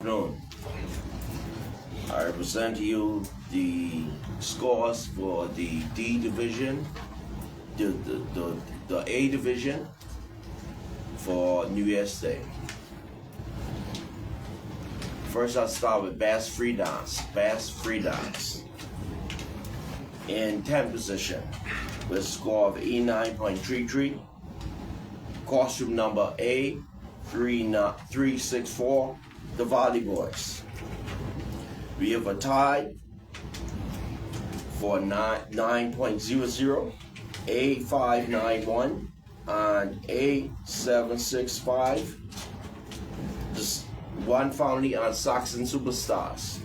Afternoon. I present to you the scores for the D division, the A division for New Year's Day. First, I'll start with bass free dance. Bass free dance. In 10th position, with a score of E9.33. Costume number A364. The Valley Boys. We have a tie for 9.00, A591, and A765. Just one family on Saxon Superstars.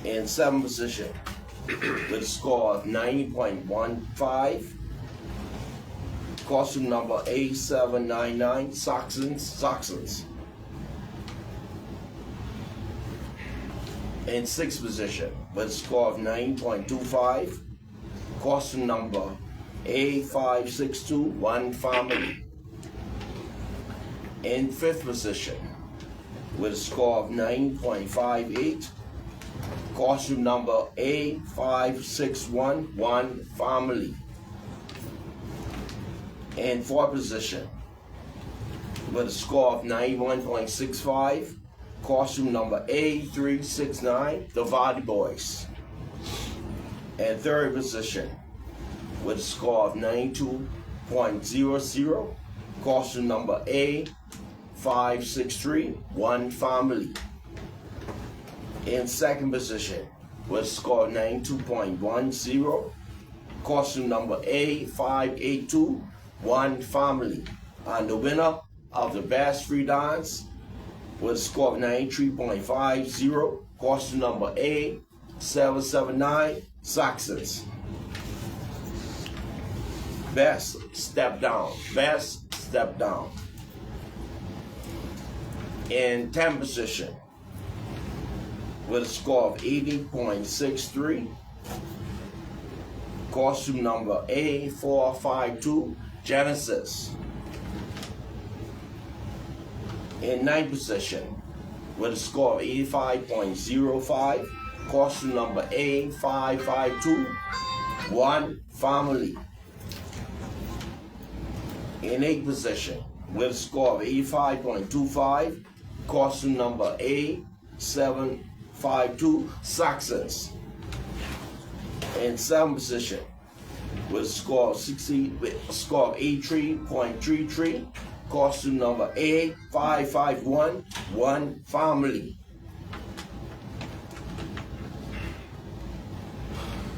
In 7th position, with a score of 90.15. Costume number A799, Saxons. In 6th position, with a score of 9.25, costume number A562, One Family. In 5th position, with a score of 9.58, costume number A561, One Family. In 4th position, with a score of 91.65, costume number A369, the Valley Boys. In 3rd position, with a score of 92.00, costume number A563, One Family. In 2nd position, with a score of 92.10, costume number A582, One Family. And the winner of the Bass Free Dance with a score of 93.50, costume number A779, Saxons. Best step down. Best step down. In 10th position, with a score of 80.63, costume number A452, Genesis. In 9th position, with a score of 85.05, costume number A552, One Family. In 8th position, with a score of 85.25, costume number A752, Saxons. In 7th position, with a score of 83.33, costume number A551, One Family.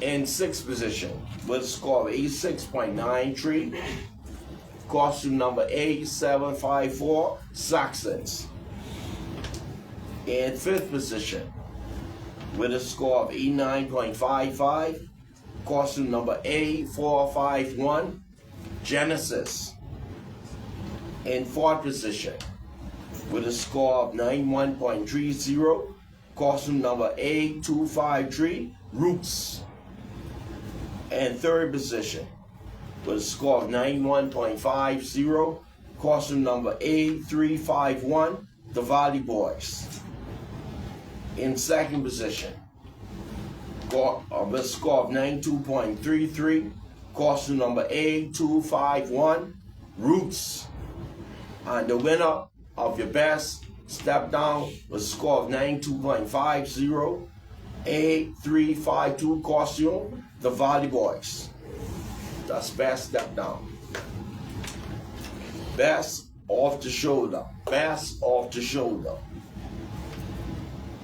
In 6th position, with a score of 86.93, costume number A754, Saxons. In 5th position, with a score of 89.55, costume number A451, Genesis. In 4th position, with a score of 91.30, costume number A253, Roots. In 3rd position, with a score of 91.50, costume number A351, the Valley Boys. In 2nd position, with a score of 92.33, costume number A251, Roots. And the winner of your best step down with a score of 92.50, A352 costume, the Valley Boys. That's best step down. Best off the shoulder. Best off the shoulder.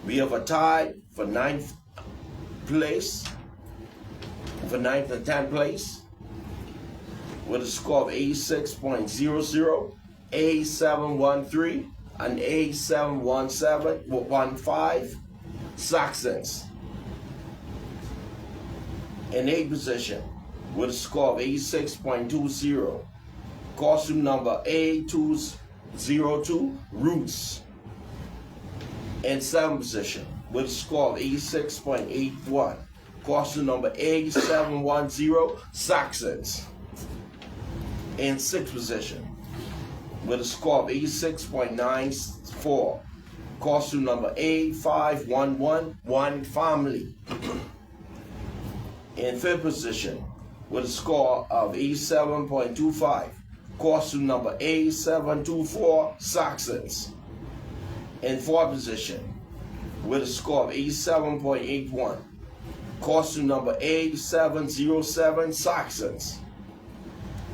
We have a tie for 9th place, for 9th and 10th place, with a score of 86.00, A713, and A71715, Saxons. In 8th position, with a score of 86.20, costume number A202, Roots. In 7th position, with a score of 86.81, costume number A710, Saxons. In 6th position, with a score of 86.94. Costume number A5111, family. In fifth position, with a score of 87.25. Costume number A724, Saxons. In fourth position, with a score of 87.81. Costume number A707, Saxons.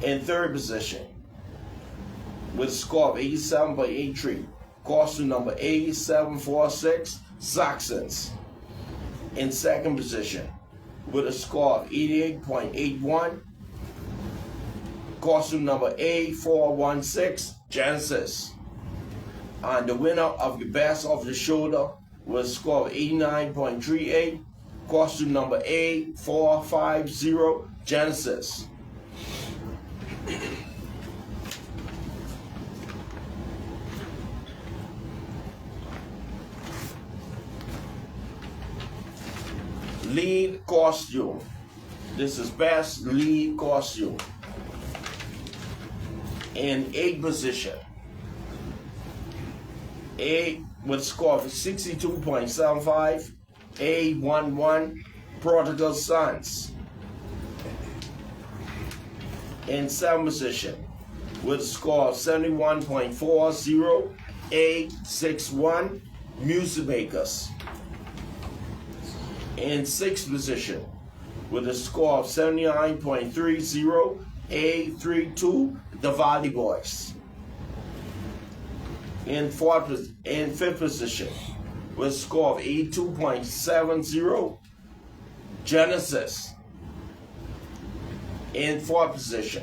In third position, with a score of 87.83. Costume number A746, Saxons. In second position, with a score of 88.81. Costume number A416, Genesis. And the winner of the best of the shoulder with a score of 89.38. Costume number A450, Genesis. Lead costume. This is best lead costume. In eighth position, A with a score of 62.75, A11, Prodigal Sons. In seventh position, with a score of 71.40, A61, Music Makers. In sixth position, with a score of 79.30, A32, the Valley Boys. In fifth position, with a score of 82.70, Genesis. In fourth position,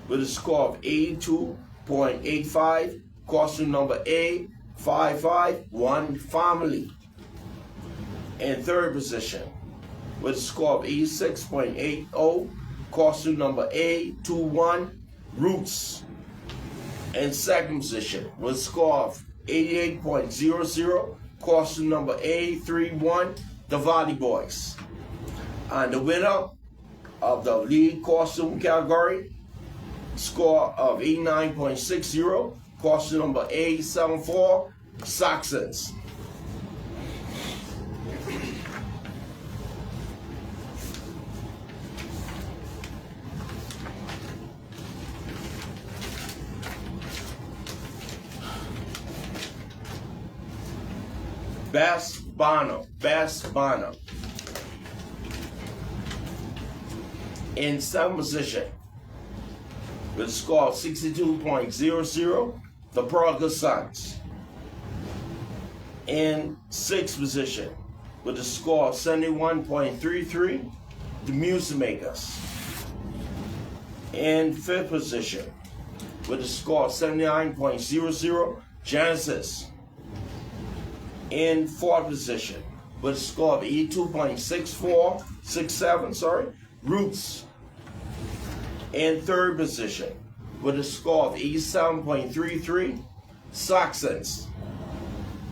with a score of 82.85, costume number A551, Family. In third position, with a score of 86.80, costume number A21, Roots. In second position, with a score of 88.00, costume number A31, the Valley Boys. And the winner of the lead costume category, score of 89.60, costume number A74, Saxons. Best Banner. In seventh position, with a score of 62.00, the Prodigal Sons. In sixth position, with a score of 71.33, the Music Makers. In fifth position, with a score of 79.00, Genesis. In fourth position, with a score of 82.67, Roots. In third position, with a score of 87.33, Saxons.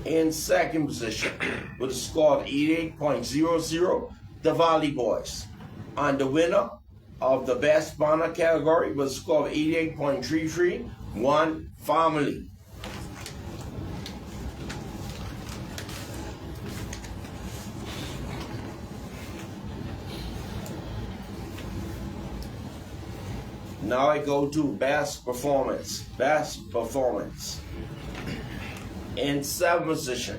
In second position, with a score of 88.00, the Valley Boys. And the winner of the Best Banner category with a score of 88.33, One Family. Now I go to Best Performance. In seventh position,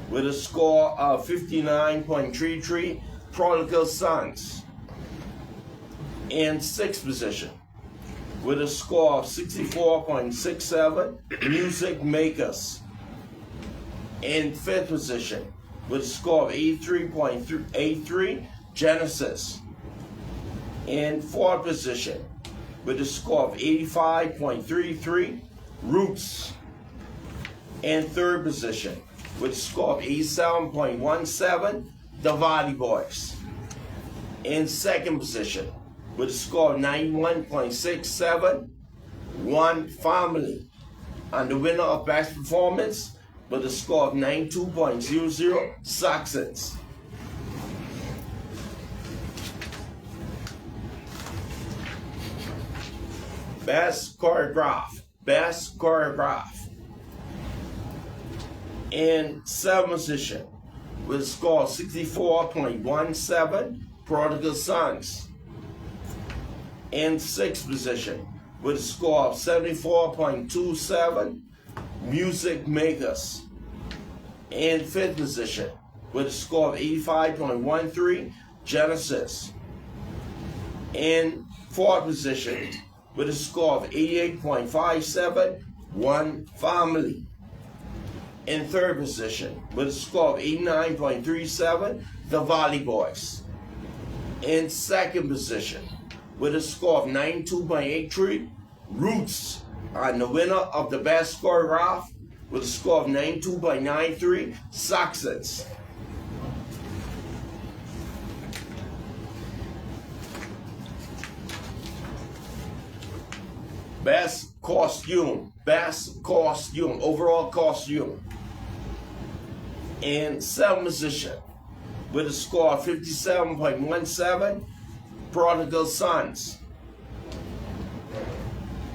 with a score of 59.33, Prodigal Sons. In sixth position, with a score of 64.67, Music Makers. In fifth position, with a score of 83.83, Genesis. In fourth position, with a score of 85.33, Roots. In third position, with a score of 87.17, the Valley Boys. In second position, with a score of 91.67, One Family. And the winner of Best Performance, with a score of 92.00, Saxons. Best Choreography. Best Choreography. In 7th position, with a score of 64.17, Prodigal Sons. In 6th position, with a score of 74.27, Music Makers. In 5th position, with a score of 85.13, Genesis. In 4th position, with a score of 88.57, One Family. In 3rd position, with a score of 89.37, The Valley Boys. In 2nd position, with a score of 92.83, Roots. And the winner of the Best Choreography with a score of 92.93, Saxons. Best Costume, overall costume. In 7th position, with a score of 57.17, Prodigal Sons.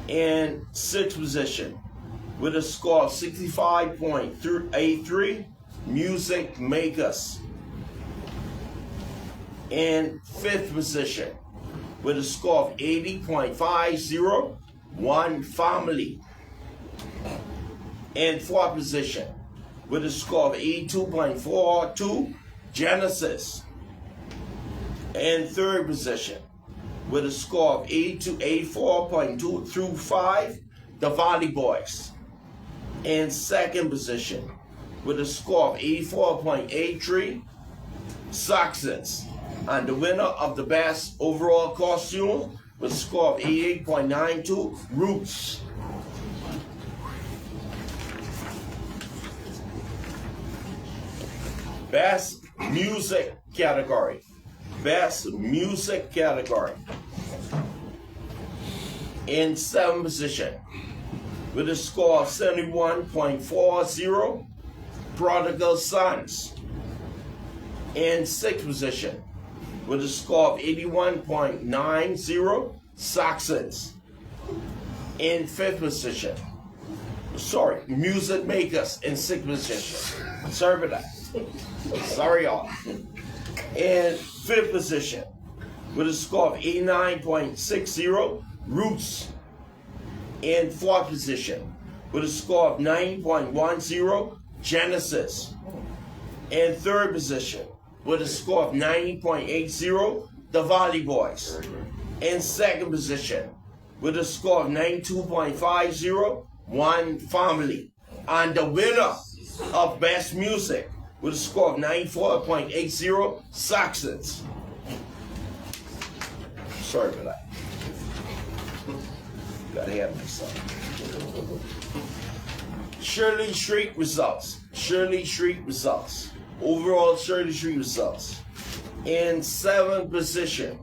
In 6th position, with a score of 65.83, Music Makers. In 5th position, with a score of 80.50, One Family. In 4th position, with a score of 82.42, Genesis. In 3rd position, with a score of 84.225, The Valley Boys. In 2nd position, with a score of 84.83, Saxons. And the winner of the Best Overall Costume with a score of 88.92, Roots. Best Music category. Best Music category. In 7th position, with a score of 71.40, Prodigal Sons. In 6th position, with a score of 81.90, Saxons. In 5th position, Music Makers in 6th position. Sorry for that. Sorry, y'all. In 5th position, with a score of 89.60, Roots. In 4th position, with a score of 9.10, Genesis. In 3rd position, with a score of 90.80, The Valley Boys. In 2nd position, with a score of 92.50, One Family. And the winner of Best Music with a score of 94.80, Saxons. Sorry for that. Gotta have myself. Shirley Street results. Overall Shirley Street results. In 7th position,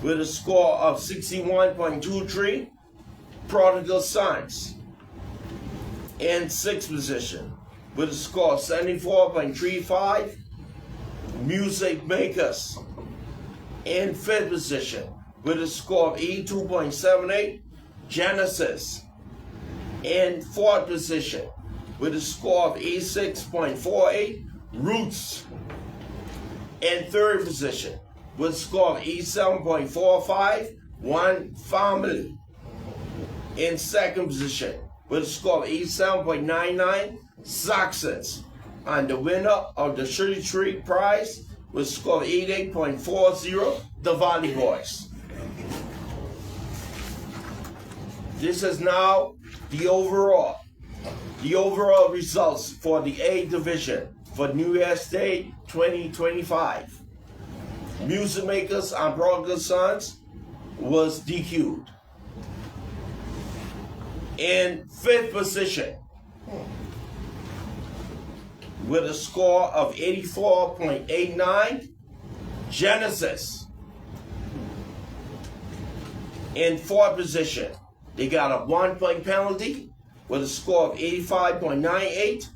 with a score of 61.23, Prodigal Sons. In 6th position, with a score of 74.35, Music Makers. In 5th position, with a score of 82.78, Genesis. In 4th position, with a score of 86.48, Roots. In 3rd position, with a score of 87.45, One Family. In 2nd position, with a score of 87.99, Saxons. And the winner of the Shirley Street Prize with a score of 88.40, The Valley Boys. This is now the overall results for the A Division for New Year's Day 2025. Music Makers and Prodigal Sons was DQ'd. In 5th position, with a score of 84.89, Genesis. In 4th position, they got a 1-point penalty with a score of 85.98,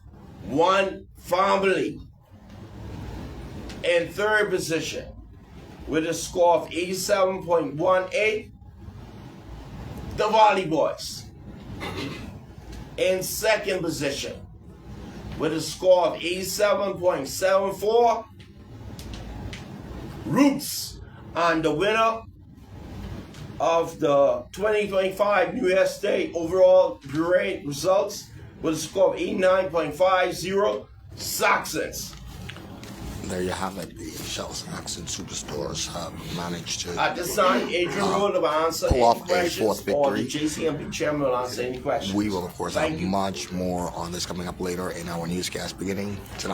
One Family. In 3rd position, with a score of 87.18, The Valley Boys. In second position, with a score of 87.74, Roots. And the winner of the 2025 New York State overall parade results with a score of 89.50, Saxons. There you have it. The Shell Saxon Superstores have managed to At this time, Adrian Road will answer pull any off a questions, fourth or the victory. JCMP chairman will answer any questions. We will, of course, have Thank you. much more on this coming up later in our newscast beginning tonight.